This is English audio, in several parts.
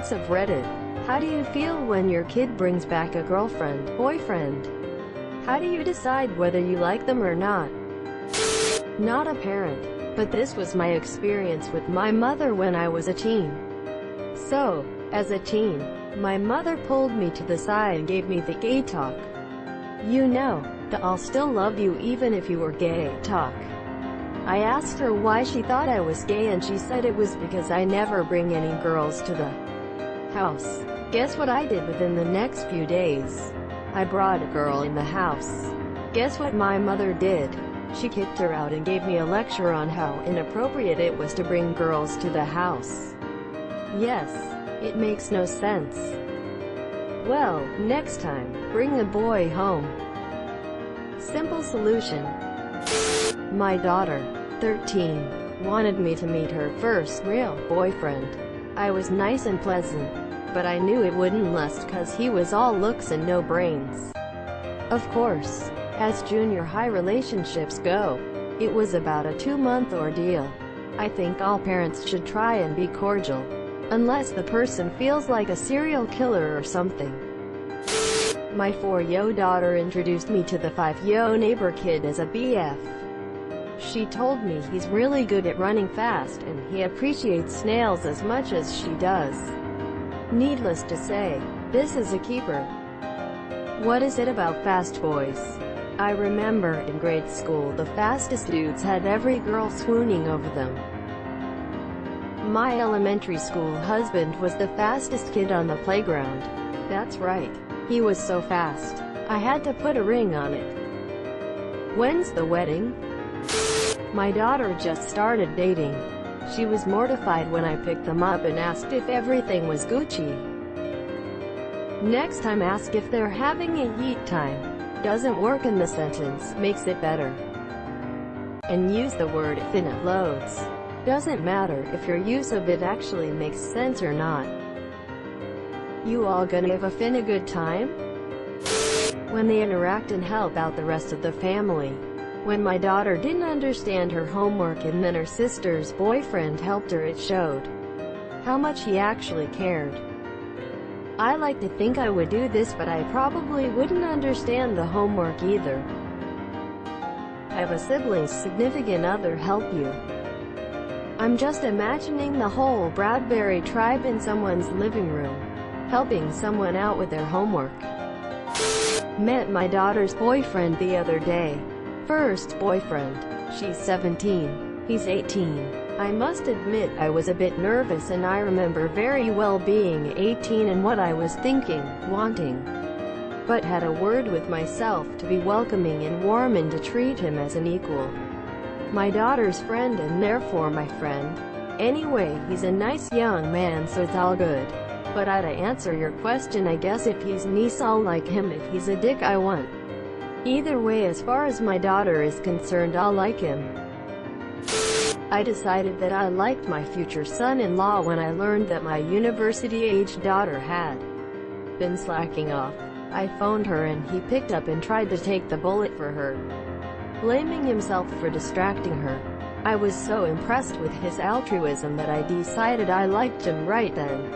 Comments of Reddit. How do you feel when your kid brings back a girlfriend, boyfriend? How do you decide whether you like them or not? Not a parent, but this was my experience with my mother when I was a teen. So, as a teen, my mother pulled me to the side and gave me the gay talk. You know, the "I'll still love you even if you were gay" talk. I asked her why she thought I was gay, and she said it was because I never bring any girls to the house. Guess what I did within the next few days? I brought a girl in the house. Guess what my mother did? She kicked her out and gave me a lecture on how inappropriate it was to bring girls to the house. Yes, it makes no sense. Well, next time, bring a boy home. Simple solution. My daughter, 13, wanted me to meet her first real boyfriend. I was nice and pleasant, but I knew it wouldn't last cause he was all looks and no brains. Of course, as junior high relationships go, it was about a 2-month ordeal. I think all parents should try and be cordial, unless the person feels like a serial killer or something. My 4-yo daughter introduced me to the 5-yo neighbor kid as a BF. She told me he's really good at running fast and he appreciates snails as much as she does. Needless to say, this is a keeper. What is it about fast boys? I remember in grade school the fastest dudes had every girl swooning over them. My elementary school husband was the fastest kid on the playground. That's right, he was so fast, I had to put a ring on it. When's the wedding? My daughter just started dating. She was mortified when I picked them up and asked if everything was Gucci. Next time ask if they're having a yeet time. Doesn't work in the sentence, makes it better. And use the word if in it loads. Doesn't matter if your use of it actually makes sense or not. You all gonna have a finna good time? When they interact and help out the rest of the family. When my daughter didn't understand her homework and then her sister's boyfriend helped her, it showed how much he actually cared. I like to think I would do this, but I probably wouldn't understand the homework either. Have a sibling's significant other help you. I'm just imagining the whole Bradbury tribe in someone's living room, helping someone out with their homework. Met my daughter's boyfriend the other day. First boyfriend. She's 17. He's 18. I must admit I was a bit nervous, and I remember very well being 18 and what I was thinking, wanting. But had a word with myself to be welcoming and warm and to treat him as an equal. My daughter's friend and therefore my friend. Anyway, he's a nice young man, so it's all good. But to answer your question, I guess if he's nice I'll like him, if he's a dick I won't. Either way, as far as my daughter is concerned, I'll like him. I decided that I liked my future son-in-law when I learned that my university-aged daughter had been slacking off. I phoned her and he picked up and tried to take the bullet for her, blaming himself for distracting her. I was so impressed with his altruism that I decided I liked him right then.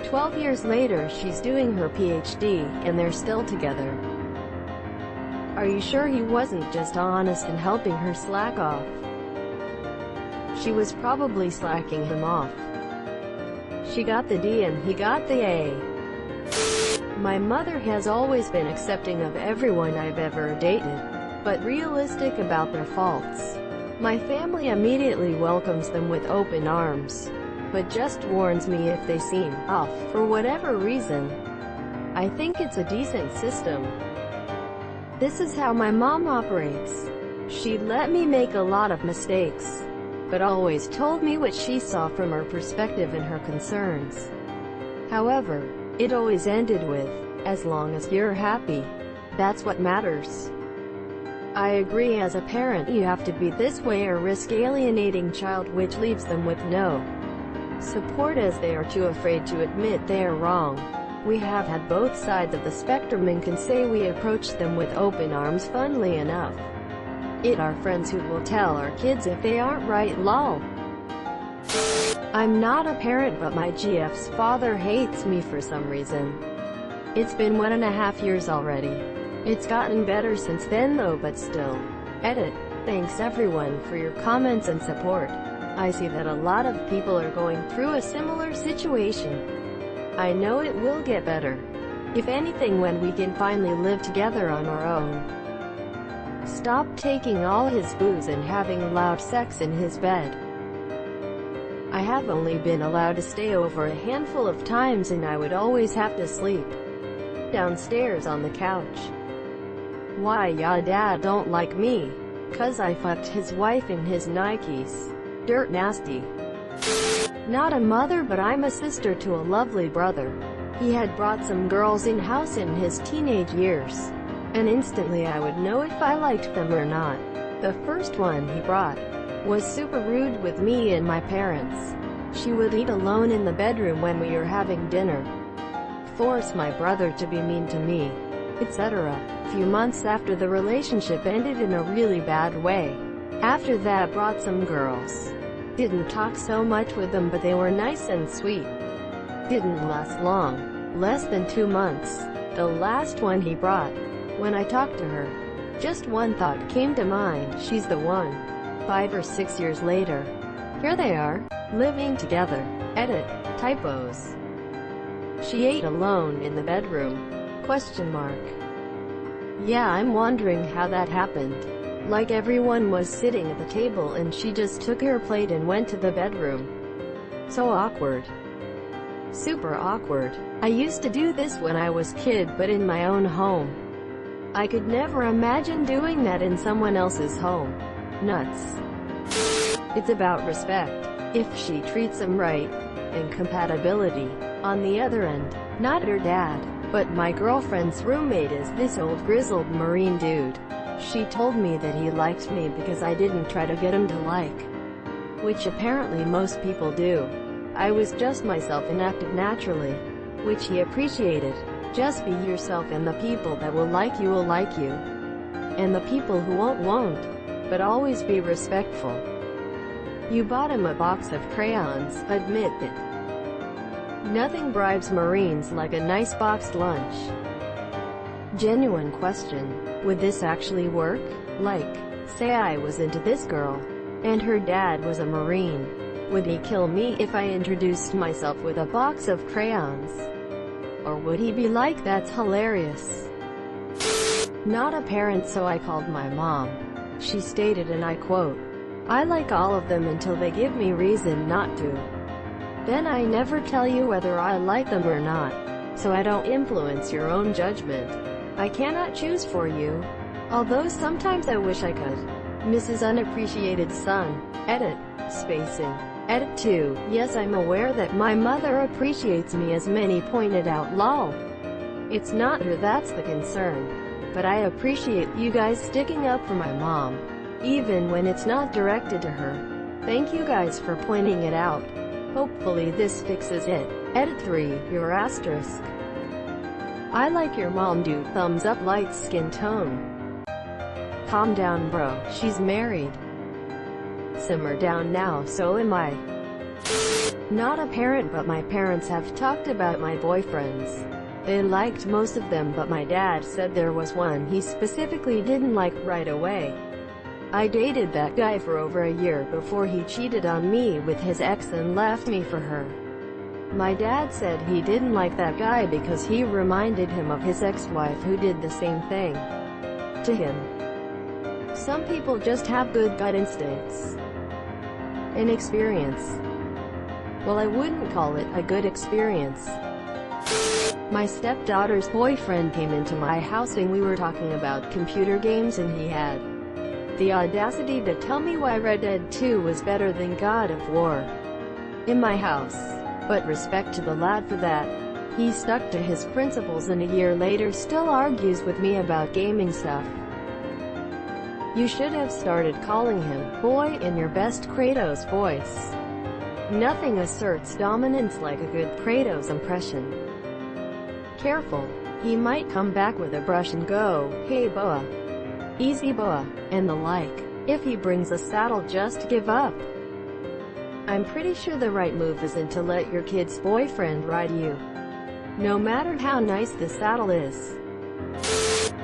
12 years later, she's doing her PhD, and they're still together. Are you sure he wasn't just honest and helping her slack off? She was probably slacking him off. She got the D and he got the A. My mother has always been accepting of everyone I've ever dated, but realistic about their faults. My family immediately welcomes them with open arms, but just warns me if they seem off for whatever reason. I think it's a decent system. This is how my mom operates. She let me make a lot of mistakes, but always told me what she saw from her perspective and her concerns. However, it always ended with, as long as you're happy, that's what matters. I agree, as a parent you have to be this way or risk alienating child, which leaves them with no support as they are too afraid to admit they are wrong. We have had both sides of the spectrum and can say we approached them with open arms, funnily enough. It are friends who will tell our kids if they aren't right, lol. I'm not a parent, but my GF's father hates me for some reason. It's been 1.5 years already. It's gotten better since then though, but still. Edit. Thanks everyone for your comments and support. I see that a lot of people are going through a similar situation. I know it will get better. If anything, when we can finally live together on our own. Stop taking all his booze and having loud sex in his bed. I have only been allowed to stay over a handful of times and I would always have to sleep downstairs on the couch. Why ya dad don't like me? 'Cause I fucked his wife in his Nikes. Dirt nasty. Not a mother, but I'm a sister to a lovely brother. He had brought some girls in-house in his teenage years, and instantly I would know if I liked them or not. The first one he brought was super rude with me and my parents. She would eat alone in the bedroom when we were having dinner, force my brother to be mean to me, etc. Few months after, the relationship ended in a really bad way. After that, brought some girls. Didn't talk so much with them, but they were nice and sweet. Didn't last long. Less than 2 months. The last one he brought. When I talked to her, just one thought came to mind: she's the one. 5 or 6 years later, here they are, living together. Edit. Typos. She ate alone in the bedroom? Question mark. Yeah, I'm wondering how that happened. Like everyone was sitting at the table and she just took her plate and went to the bedroom. So awkward. Super awkward. I used to do this when I was kid, but in my own home. I could never imagine doing that in someone else's home. Nuts. It's about respect. If she treats him right, and compatibility on the other end. Not her dad, but my girlfriend's roommate is this old grizzled Marine dude. She told me that he liked me because I didn't try to get him to like, which apparently most people do. I was just myself and acted naturally, which he appreciated. Just be yourself and the people that will like you will like you. And the people who won't. But always be respectful. You bought him a box of crayons, admit it. Nothing bribes Marines like a nice boxed lunch. Genuine question. Would this actually work? Like, say I was into this girl, and her dad was a Marine. Would he kill me if I introduced myself with a box of crayons? Or would he be like, that's hilarious? Not a parent, so I called my mom. She stated, and I quote, I like all of them until they give me reason not to. Then I never tell you whether I like them or not, so I don't influence your own judgment. I cannot choose for you, although sometimes I wish I could. Mrs. Unappreciated Son. Edit. Spacing. Edit 2. Yes, I'm aware that my mother appreciates me, as many pointed out. Lol. It's not her that's the concern. But I appreciate you guys sticking up for my mom, even when it's not directed to her. Thank you guys for pointing it out. Hopefully this fixes it. Edit 3. Your asterisk. I like your mom, dude. Thumbs up. Light skin tone. Calm down, bro. She's married. Simmer down now, so am I. Not a parent, but my parents have talked about my boyfriends. They liked most of them, but my dad said there was one he specifically didn't like right away. I dated that guy for over a year before he cheated on me with his ex and left me for her. My dad said he didn't like that guy because he reminded him of his ex-wife who did the same thing to him. Some people just have good gut instincts. Inexperience. Well, I wouldn't call it a good experience. My stepdaughter's boyfriend came into my house and we were talking about computer games, and he had the audacity to tell me why Red Dead 2 was better than God of War in my house. But respect to the lad for that. He stuck to his principles, and a year later still argues with me about gaming stuff. You should have started calling him boy in your best Kratos voice. Nothing asserts dominance like a good Kratos impression. Careful, he might come back with a brush and go, hey boa, easy boa, and the like. If he brings a saddle, just give up. I'm pretty sure the right move isn't to let your kid's boyfriend ride you, no matter how nice the saddle is.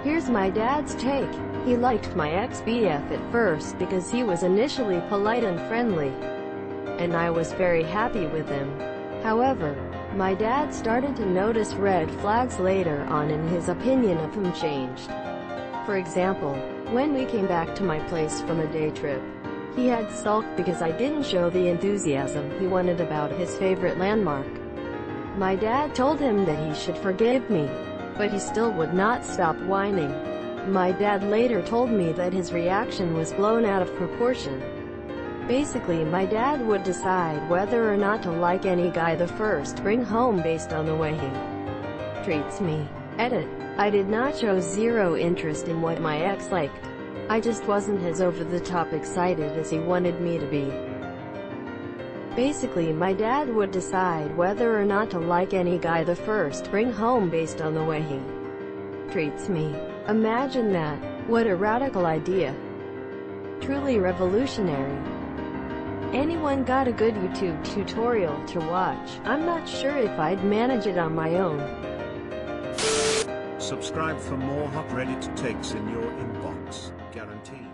Here's my dad's take. He liked my ex-BF at first because he was initially polite and friendly, and I was very happy with him. However, my dad started to notice red flags later on and his opinion of him changed. For example, when we came back to my place from a day trip, he had sulked because I didn't show the enthusiasm he wanted about his favorite landmark. My dad told him that he should forgive me, but he still would not stop whining. My dad later told me that his reaction was blown out of proportion. Basically, my dad would decide whether or not to like any guy the first bring home based on the way he treats me. Edit. I did not show zero interest in what my ex liked. I just wasn't as over-the-top excited as he wanted me to be. Basically, my dad would decide whether or not to like any guy the first bring home based on the way he treats me. Imagine that. What a radical idea. Truly revolutionary. Anyone got a good YouTube tutorial to watch? I'm not sure if I'd manage it on my own. Subscribe for more hot Reddit takes in your inbox, guaranteed.